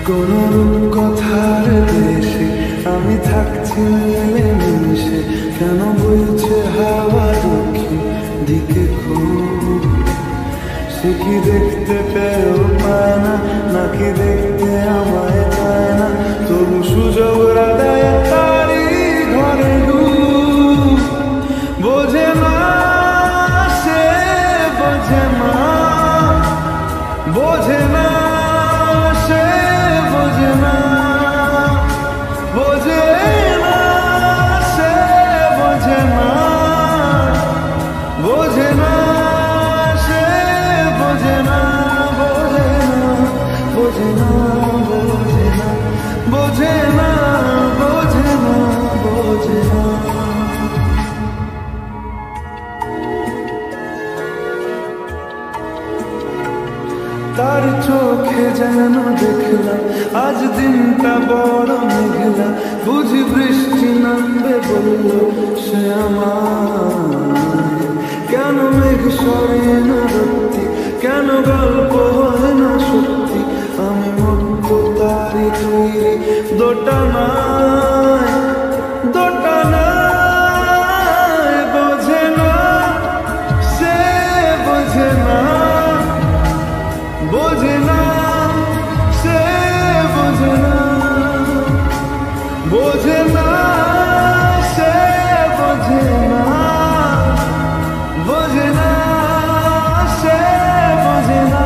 কোন রূপকথার দেশে আমি থাকছি মিলেমিশে, কেন বইছে হাওয়া দক্ষিণ দিকে খুব? সে কি দেখতে পেয়েও পায় না, নাকি দেখতে আমায় পায় না? তবু সুযোগরা দেয় তারি ঘরে ডুব। বোঝে না সে, বোঝে না, বোঝে না সে, বোঝে না, বোঝে না সে, বোঝে না, বোঝে না সে, বোঝে না, বোঝে না, বোঝে না, বোঝে না, বোঝে না, বোঝে না, বোঝে না। তার চোখে যেন দেখলাম আজ দিনটা বড় মেঘলা, বুঝি বৃষ্টি নামবে বলল সে আমায়। কেন মেঘ সরে না সত্যি, কেন গল্প হয় না সত্যি? আমি মুক্ত তারি তৈরি দোটানায়, দোটানায়। বোঝে না সে, বোঝে না, বোঝে না সে, বোঝে না, বোঝে না সে, বোঝে না, বোঝে না সে, বোঝে না,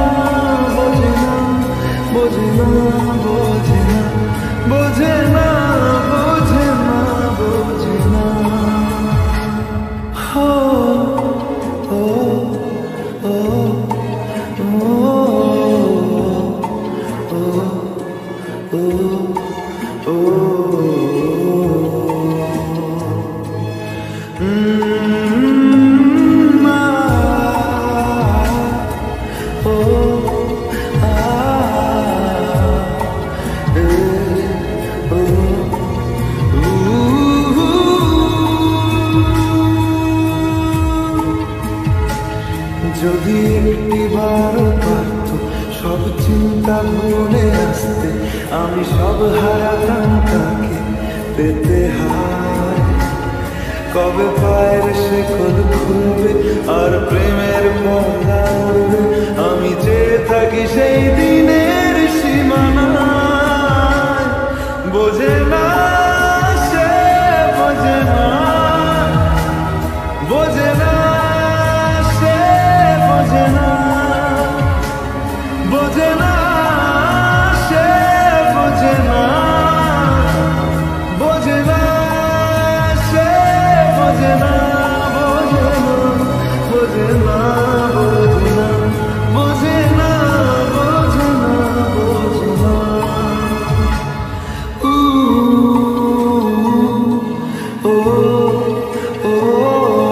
বোঝে না, বোঝে না, বোঝে না, বোঝে না, বোঝে না, বোঝে না। হো ও ও যদি একটিবার পারত সব চিন্তা ভুলে আসতে, আমি সব হারাতাম তাকে পেতে হায়। কবে পায়ের শেকল খুলবে আর প্রেমের পর্দা উড়বে, আমি চেয়ে থাকি সেই দিনের সীমানায়। বোঝে না সে, বোঝে না, বোঝে না সে, বোঝে না, বোঝে না সে, বোঝে না, বোঝে না সে, বোঝে না, বোঝে না, বোঝে না, বোঝে না, বোঝে না, বোঝে না, বোঝে না। ও ও ও ও